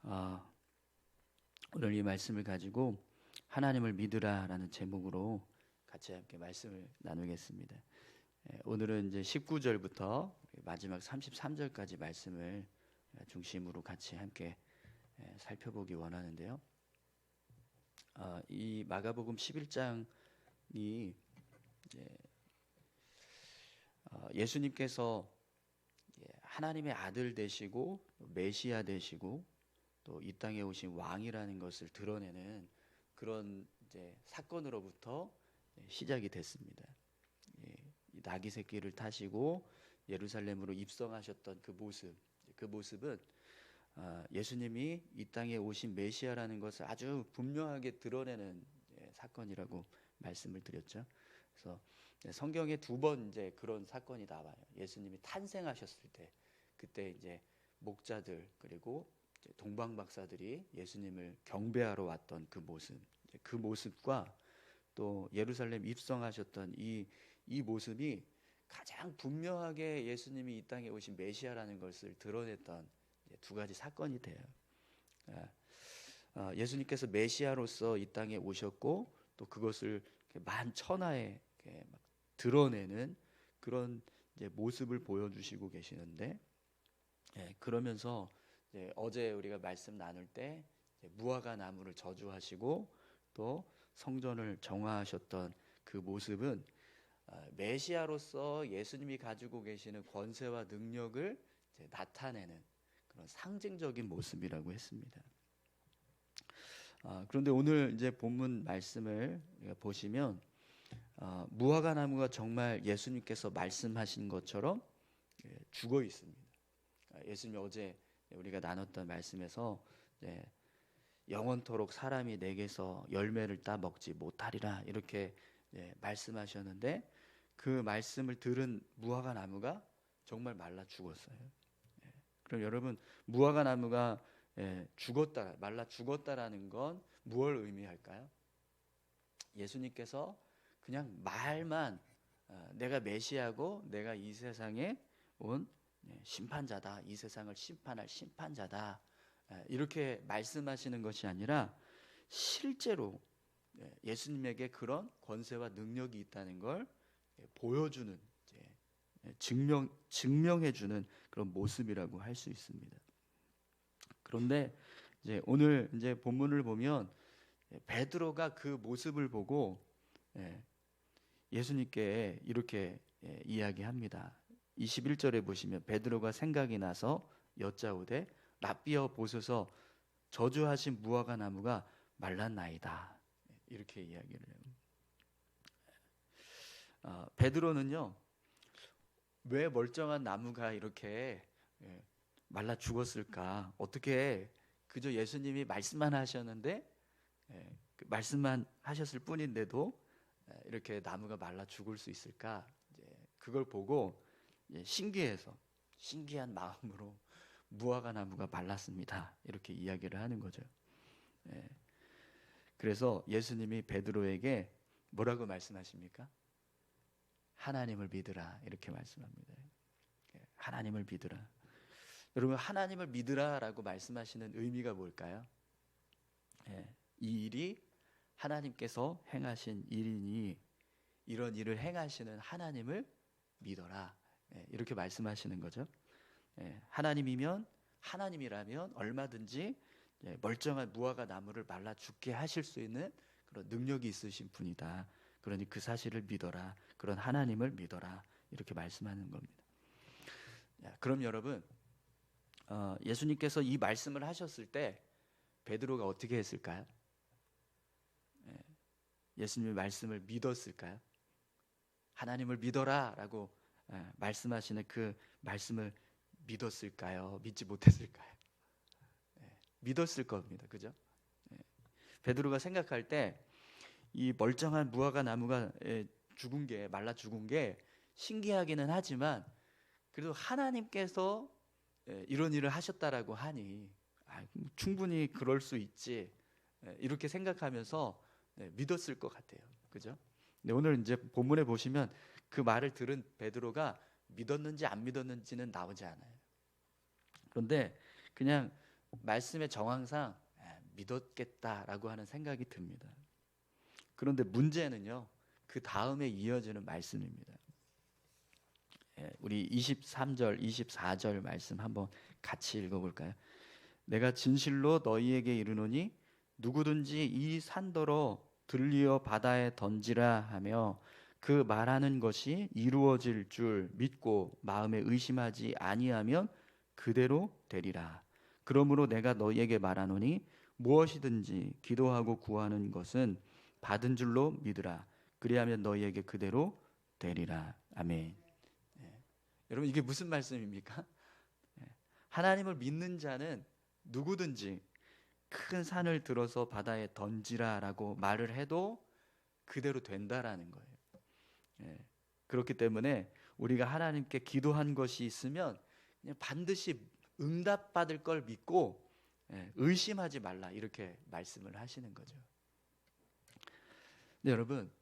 어, 오늘 이 말씀을 가지고 하나님을 믿으라라는 제목으로 같이 함께 말씀을 나누겠습니다. 오늘은 이제 19절부터 마지막 33절까지 말씀을 중심으로 같이 함께 살펴보기 원하는데요. 이 마가복음 11장이 예수님께서 하나님의 아들 되시고 메시아 되시고 또 이 땅에 오신 왕이라는 것을 드러내는 그런 이제 사건으로부터 시작이 됐습니다. 이 나귀 새끼를 타시고 예루살렘으로 입성하셨던 그 모습은 예수님이 이 땅에 오신 메시아라는 것을 아주 분명하게 드러내는 사건이라고 말씀을 드렸죠. 그래서 성경에 두 번 이제 그런 사건이 나와요. 예수님이 탄생하셨을 때, 그때 이제 목자들 그리고 동방 박사들이 예수님을 경배하러 왔던 그 모습과 또 예루살렘 입성하셨던 이 모습이 가장 분명하게 예수님이 이 땅에 오신 메시아라는 것을 드러냈던 두 가지 사건이 돼요. 예수님께서 메시아로서 이 땅에 오셨고 또 그것을 만천하에 막 드러내는 그런 이제 모습을 보여주시고 계시는데, 그러면서 어제 우리가 말씀 나눌 때 무화과 나무를 저주하시고 또 성전을 정화하셨던 그 모습은 메시아로서 예수님이 가지고 계시는 권세와 능력을 나타내는 그런 상징적인 모습이라고 했습니다. 그런데 오늘 이제 본문 말씀을 보시면 무화과 나무가 정말 예수님께서 말씀하신 것처럼 죽어 있습니다. 예수님이 어제 우리가 나눴던 말씀에서 영원토록 사람이 내게서 열매를 따 먹지 못하리라 이렇게 말씀하셨는데, 그 말씀을 들은 무화과 나무가 정말 말라 죽었어요. 그럼 여러분, 무화과 나무가 말라 죽었다라는 건 무엇을 의미할까요? 예수님께서 그냥 말만 내가 메시아고 내가 이 세상에 온 심판자다, 이 세상을 심판할 심판자다 이렇게 말씀하시는 것이 아니라 실제로 예수님에게 그런 권세와 능력이 있다는 걸 보여주는, 증명해주는 그런 모습이라고 할 수 있습니다. 그런데 이제 오늘 이제 본문을 보면 베드로가 그 모습을 보고 예수님께 이렇게 이야기합니다. 21절에 보시면 베드로가 생각이 나서 여짜오되 랍비여 보소서 저주하신 무화과 나무가 말랐나이다 이렇게 이야기를 해요. 베드로는요, 왜 멀쩡한 나무가 이렇게 말라 죽었을까? 어떻게 그저 예수님이 말씀만 하셨는데 말씀만 하셨을 뿐인데도 이렇게 나무가 말라 죽을 수 있을까? 그걸 보고 신기한 마음으로 무화과 나무가 말랐습니다 이렇게 이야기를 하는 거죠. 그래서 예수님이 베드로에게 뭐라고 말씀하십니까? 하나님을 믿으라 이렇게 말씀합니다. 하나님을 믿으라. 여러분, 하나님을 믿으라라고 말씀하시는 의미가 뭘까요? 이 일이 하나님께서 행하신 일이니 이런 일을 행하시는 하나님을 믿어라 이렇게 말씀하시는 거죠. 하나님이라면 얼마든지 멀쩡한 무화과 나무를 말라 죽게 하실 수 있는 그런 능력이 있으신 분이다. 그러니 그 사실을 믿어라. 그런 하나님을 믿어라. 이렇게 말씀하는 겁니다. 그럼 여러분, 예수님께서 이 말씀을 하셨을 때 베드로가 어떻게 했을까요? 예수님의 말씀을 믿었을까요? 하나님을 믿어라라고 말씀하시는 그 말씀을 믿었을까요? 믿지 못했을까요? 믿었을 겁니다. 그죠? 베드로가 생각할 때 이 멀쩡한 무화과 나무가 말라 죽은 게 신기하기는 하지만 그래도 하나님께서 이런 일을 하셨다라고 하니 충분히 그럴 수 있지 이렇게 생각하면서 믿었을 것 같아요. 그죠? 근데 오늘 이제 본문에 보시면 그 말을 들은 베드로가 믿었는지 안 믿었는지는 나오지 않아요. 그런데 그냥 말씀의 정황상 믿었겠다라고 하는 생각이 듭니다. 그런데 문제는요, 그 다음에 이어지는 말씀입니다. 우리 23절, 24절 말씀 한번 같이 읽어볼까요? 내가 진실로 너희에게 이르노니 누구든지 이 산더러 들리어 바다에 던지라 하며 그 말하는 것이 이루어질 줄 믿고 마음에 의심하지 아니하면 그대로 되리라. 그러므로 내가 너희에게 말하노니 무엇이든지 기도하고 구하는 것은 받은 줄로 믿으라. 그리하면 너희에게 그대로 되리라. 아멘. 여러분, 이게 무슨 말씀입니까? 하나님을 믿는 자는 누구든지 큰 산을 들어서 바다에 던지라라고 말을 해도 그대로 된다라는 거예요. 그렇기 때문에 우리가 하나님께 기도한 것이 있으면 그냥 반드시 응답받을 걸 믿고 의심하지 말라, 이렇게 말씀을 하시는 거죠. 근데 여러분,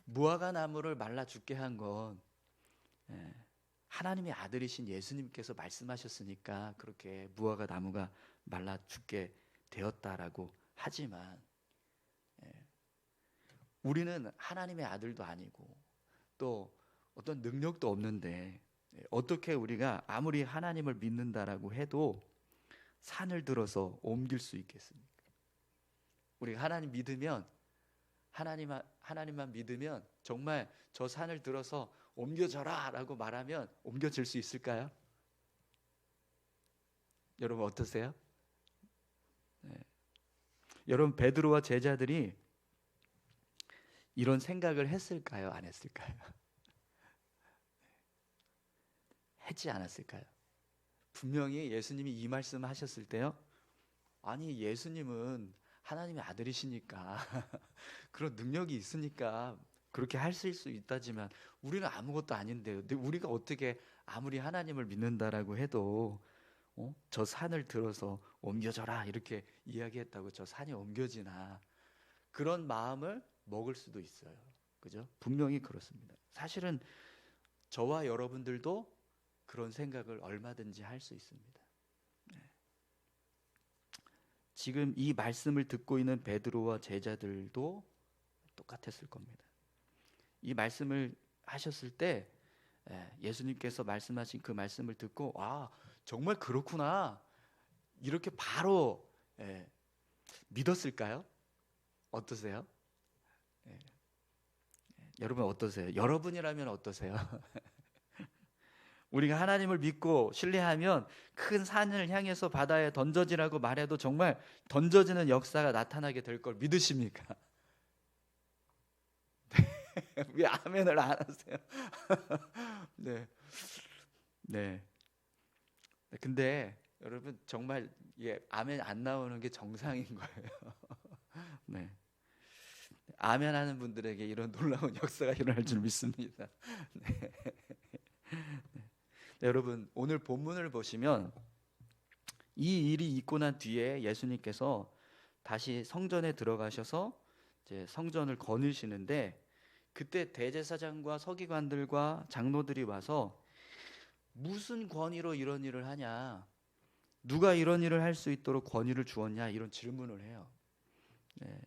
무화과 나무를 말라 죽게 한건 하나님의 아들이신 예수님께서 말씀하셨으니까 그렇게 무화과 나무가 말라 죽게 되었다라고 하지만, 우리는 하나님의 아들도 아니고 또 어떤 능력도 없는데 어떻게 우리가 아무리 하나님을 믿는다라고 해도 산을 들어서 옮길 수 있겠습니까? 우리가 하나님 믿으면, 하나님만 믿으면 정말 저 산을 들어서 옮겨져라 라고 말하면 옮겨질 수 있을까요? 여러분 어떠세요? 여러분, 베드로와 제자들이 이런 생각을 했을까요? 안 했을까요? 했지 않았을까요? 분명히 예수님이 이 말씀 하셨을 때요, 아니 예수님은 하나님의 아들이시니까 그런 능력이 있으니까 그렇게 하실 수 있다지만 우리는 아무것도 아닌데요. 근데 우리가 어떻게 아무리 하나님을 믿는다라고 해도 저 산을 들어서 옮겨져라 이렇게 이야기했다고 저 산이 옮겨지나, 그런 마음을 먹을 수도 있어요. 그죠? 분명히 그렇습니다. 사실은 저와 여러분들도 그런 생각을 얼마든지 할 수 있습니다. 지금 이 말씀을 듣고 있는 베드로와 제자들도 똑같았을 겁니다. 이 말씀을 하셨을 때 예수님께서 말씀하신 그 말씀을 듣고, 아 정말 그렇구나, 이렇게 바로 믿었을까요? 어떠세요? 여러분 어떠세요? 여러분이라면 어떠세요? 우리가 하나님을 믿고 신뢰하면 큰 산을 향해서 바다에 던져지라고 말해도 정말 던져지는 역사가 나타나게 될 걸 믿으십니까? 왜 아멘을 안 하세요? 네. 네. 근데 여러분 정말 아멘 안 나오는 게 정상인 거예요. 네. 아멘 하는 분들에게 이런 놀라운 역사가 일어날 줄 믿습니다. 네. 네, 여러분 오늘 본문을 보시면 이 일이 있고 난 뒤에 예수님께서 다시 성전에 들어가셔서 이제 성전을 거느시는데, 그때 대제사장과 서기관들과 장로들이 와서 무슨 권위로 이런 일을 하냐, 누가 이런 일을 할 수 있도록 권위를 주었냐, 이런 질문을 해요. 네.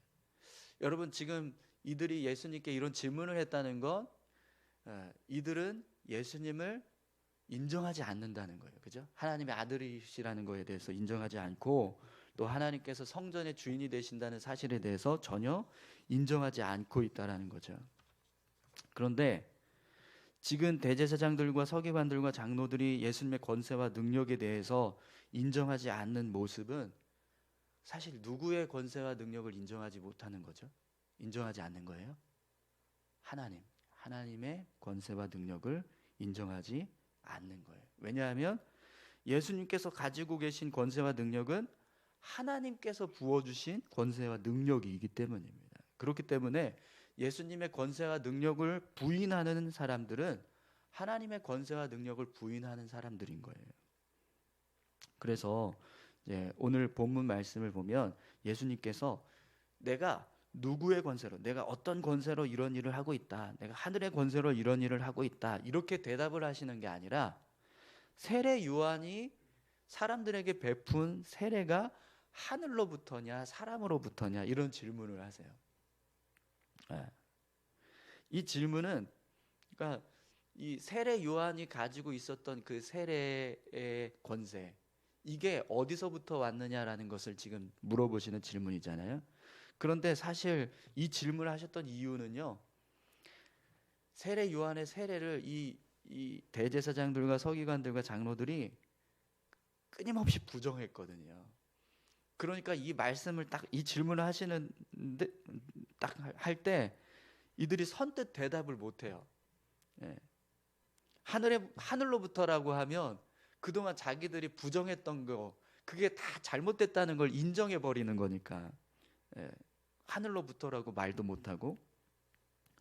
여러분 지금 이들이 예수님께 이런 질문을 했다는 건 이들은 예수님을 인정하지 않는다는 거예요. 그죠? 하나님의 아들이시라는 거에 대해서 인정하지 않고, 또 하나님께서 성전의 주인이 되신다는 사실에 대해서 전혀 인정하지 않고 있다라는 거죠. 그런데 지금 대제사장들과 서기관들과 장로들이 예수님의 권세와 능력에 대해서 인정하지 않는 모습은 사실 누구의 권세와 능력을 인정하지 못하는 거죠? 인정하지 않는 거예요? 하나님의 권세와 능력을 인정하지 않는 거예요. 왜냐하면 예수님께서 가지고 계신 권세와 능력은 하나님께서 부어주신 권세와 능력이기 때문입니다. 그렇기 때문에 예수님의 권세와 능력을 부인하는 사람들은 하나님의 권세와 능력을 부인하는 사람들인 거예요. 그래서 오늘 본문 말씀을 보면 예수님께서 내가 누구의 권세로, 내가 어떤 권세로 이런 일을 하고 있다, 내가 하늘의 권세로 이런 일을 하고 있다, 이렇게 대답을 하시는 게 아니라 세례 요한이 사람들에게 베푼 세례가 하늘로부터냐 사람으로부터냐 이런 질문을 하세요. 예. 이 질문은 그러니까 이 세례 요한이 가지고 있었던 그 세례의 권세, 이게 어디서부터 왔느냐라는 것을 지금 물어보시는 질문이잖아요. 그런데 사실 이 질문을 하셨던 이유는요, 세례 요한의 세례를 이 대제사장들과 서기관들과 장로들이 끊임없이 부정했거든요. 그러니까 이 말씀을 딱 이 질문을 하시는데 딱 할 때 이들이 선뜻 대답을 못 해요. 예. 하늘로부터라고 하면 그동안 자기들이 부정했던 거, 그게 다 잘못됐다는 걸 인정해 버리는 거니까. 예. 하늘로부터라고 말도 못 하고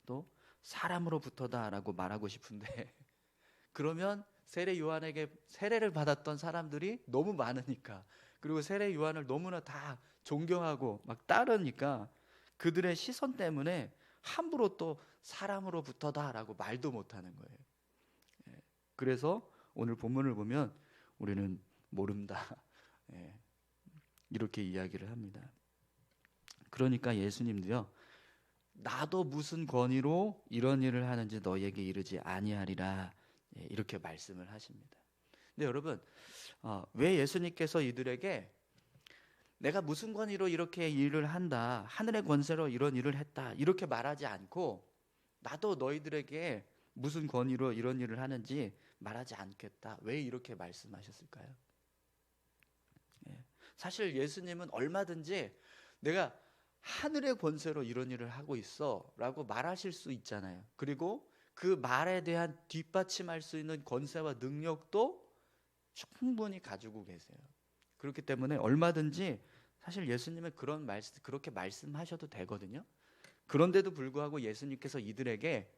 또 사람으로부터다라고 말하고 싶은데 그러면 세례 요한에게 세례를 받았던 사람들이 너무 많으니까, 그리고 세례 요한을 너무나 다 존경하고 막 따르니까 그들의 시선 때문에 함부로 또 사람으로부터다라고 말도 못하는 거예요. 예. 그래서 오늘 본문을 보면 우리는 모른다, 예. 이렇게 이야기를 합니다. 그러니까 예수님도요, 나도 무슨 권위로 이런 일을 하는지 너에게 이르지 아니하리라, 예, 이렇게 말씀을 하십니다. 근데 여러분, 왜 예수님께서 이들에게 내가 무슨 권위로 이렇게 일을 한다, 하늘의 권세로 이런 일을 했다, 이렇게 말하지 않고 나도 너희들에게 무슨 권위로 이런 일을 하는지 말하지 않겠다, 왜 이렇게 말씀하셨을까요? 예. 사실 예수님은 얼마든지 내가 하늘의 권세로 이런 일을 하고 있어 라고 말하실 수 있잖아요. 그리고 그 말에 대한 뒷받침할 수 있는 권세와 능력도 충분히 가지고 계세요. 그렇기 때문에 얼마든지 사실 예수님은 그렇게 말씀하셔도 되거든요. 그런데도 불구하고 예수님께서 이들에게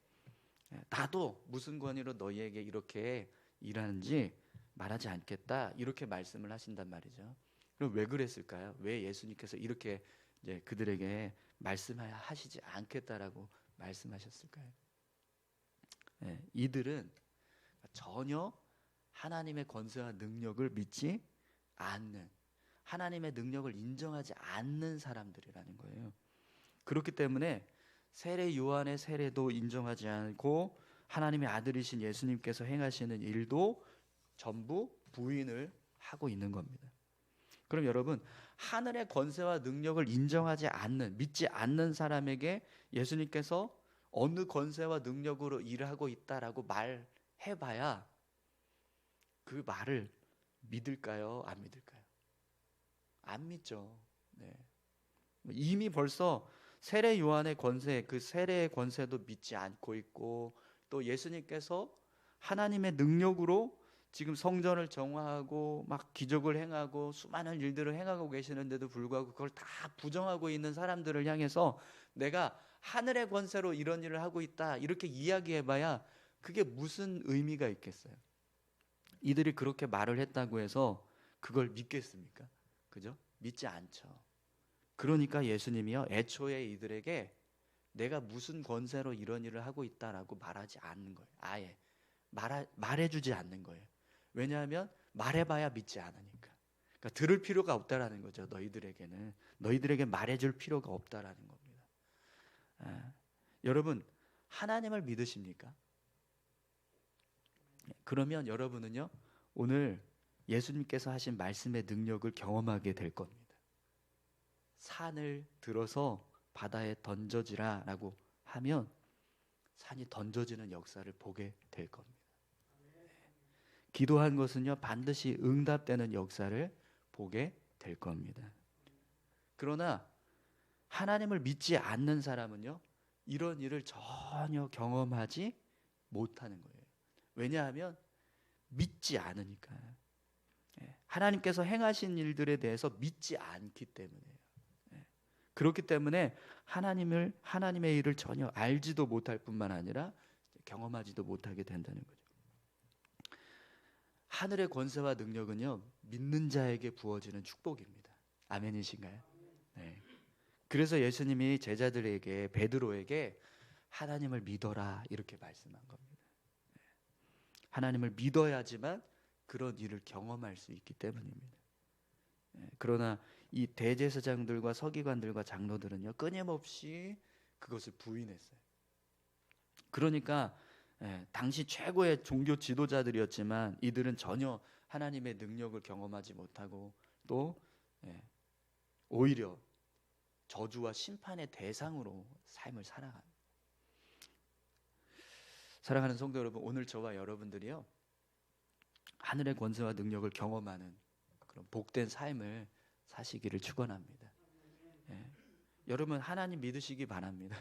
나도 무슨 권위로 너희에게 이렇게 일하는지 말하지 않겠다, 이렇게 말씀을 하신단 말이죠. 그럼 왜 그랬을까요? 왜 예수님께서 이렇게 이제 그들에게 말씀하시지 않겠다라고 말씀하셨을까요? 예, 이들은 전혀 하나님의 권세와 능력을 믿지 않는, 하나님의 능력을 인정하지 않는 사람들이라는 거예요. 그렇기 때문에 세례 요한의 세례도 인정하지 않고 하나님의 아들이신 예수님께서 행하시는 일도 전부 부인을 하고 있는 겁니다. 그럼 여러분, 하늘의 권세와 능력을 인정하지 않는, 믿지 않는 사람에게 예수님께서 어느 권세와 능력으로 일하고 있다라고 말해봐야 그 말을 믿을까요? 안 믿을까요? 안 믿죠. 네. 이미 벌써 세례 요한의 권세, 그 세례의 권세도 믿지 않고 있고, 또 예수님께서 하나님의 능력으로 지금 성전을 정화하고 막 기적을 행하고 수많은 일들을 행하고 계시는데도 불구하고 그걸 다 부정하고 있는 사람들을 향해서 내가 하늘의 권세로 이런 일을 하고 있다, 이렇게 이야기해봐야 그게 무슨 의미가 있겠어요? 이들이 그렇게 말을 했다고 해서 그걸 믿겠습니까? 그죠? 믿지 않죠. 그러니까 예수님이요, 애초에 이들에게 내가 무슨 권세로 이런 일을 하고 있다라고 말하지 않는 거예요. 아예 말해주지 않는 거예요. 왜냐하면 말해봐야 믿지 않으니까. 그러니까 들을 필요가 없다라는 거죠. 너희들에게 말해줄 필요가 없다라는 겁니다. 여러분, 하나님을 믿으십니까? 그러면 여러분은요, 오늘 예수님께서 하신 말씀의 능력을 경험하게 될 겁니다. 산을 들어서 바다에 던져지라 라고 하면 산이 던져지는 역사를 보게 될 겁니다. 기도한 것은요, 반드시 응답되는 역사를 보게 될 겁니다. 그러나 하나님을 믿지 않는 사람은요, 이런 일을 전혀 경험하지 못하는 거예요. 왜냐하면 믿지 않으니까. 하나님께서 행하신 일들에 대해서 믿지 않기 때문에요. 그렇기 때문에 하나님의 일을 전혀 알지도 못할 뿐만 아니라 경험하지도 못하게 된다는 거죠. 하늘의 권세와 능력은요, 믿는 자에게 부어지는 축복입니다. 아멘이신가요? 네. 그래서 예수님이 제자들에게, 베드로에게 하나님을 믿어라 이렇게 말씀한 겁니다. 하나님을 믿어야지만 그런 일을 경험할 수 있기 때문입니다. 그러나 이 대제사장들과 서기관들과 장로들은요, 끊임없이 그것을 부인했어요. 그러니까 당시 최고의 종교 지도자들이었지만 이들은 전혀 하나님의 능력을 경험하지 못하고 또 오히려 저주와 심판의 대상으로 삶을 살아갑니다. 사랑하는 성도 여러분, 오늘 저와 여러분들이요, 하늘의 권세와 능력을 경험하는 그런 복된 삶을 사시기를 축원합니다. 여러분, 하나님 믿으시기 바랍니다.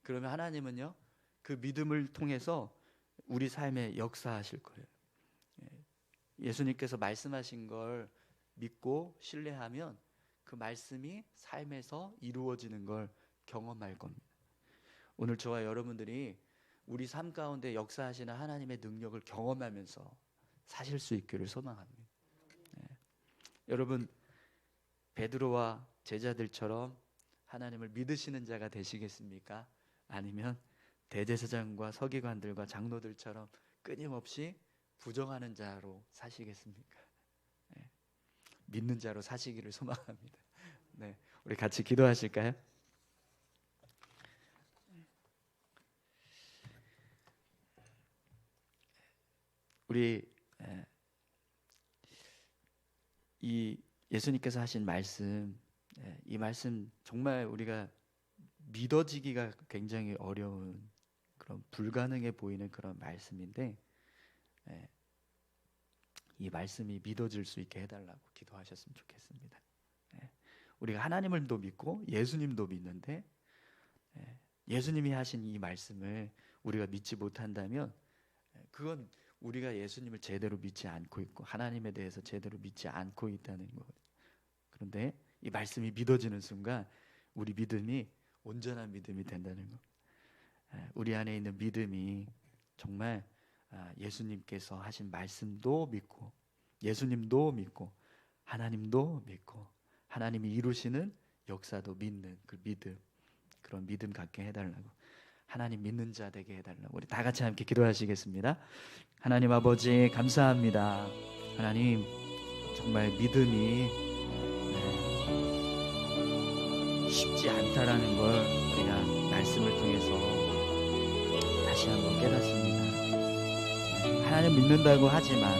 그러면 하나님은요, 그 믿음을 통해서 우리 삶에 역사하실 거예요. 예수님께서 말씀하신 걸 믿고 신뢰하면 그 말씀이 삶에서 이루어지는 걸 경험할 겁니다. 오늘 저와 여러분들이 우리 삶 가운데 역사하시는 하나님의 능력을 경험하면서 사실 수 있기를 소망합니다. 여러분, 베드로와 제자들처럼 하나님을 믿으시는 자가 되시겠습니까? 아니면 대제사장과 서기관들과 장로들처럼 끊임없이 부정하는 자로 사시겠습니까? 믿는 자로 사시기를 소망합니다. 네, 우리 같이 기도하실까요? 우리 이 예수님께서 하신 말씀, 이 말씀 정말 우리가 믿어지기가 굉장히 어려운 그런 불가능해 보이는 그런 말씀인데, 이 말씀이 믿어질 수 있게 해달라고 기도하셨으면 좋겠습니다. 우리가 하나님을도 믿고 예수님도 믿는데 예수님이 하신 이 말씀을 우리가 믿지 못한다면 그건 우리가 예수님을 제대로 믿지 않고 있고 하나님에 대해서 제대로 믿지 않고 있다는 거거든요. 그런데 이 말씀이 믿어지는 순간 우리 믿음이 온전한 믿음이 된다는 거. 우리 안에 있는 믿음이 정말 예수님께서 하신 말씀도 믿고 예수님도 믿고 하나님도 믿고 하나님이 이루시는 역사도 믿는 그 믿음, 그런 믿음 갖게 해달라고, 하나님 믿는 자 되게 해달라고 우리 다 같이 함께 기도하시겠습니다. 하나님 아버지 감사합니다. 하나님 정말 믿음이 쉽지 않다라는 걸 우리가 말씀을 통해서 다시 한번 깨닫습니다. 하나님 믿는다고 하지만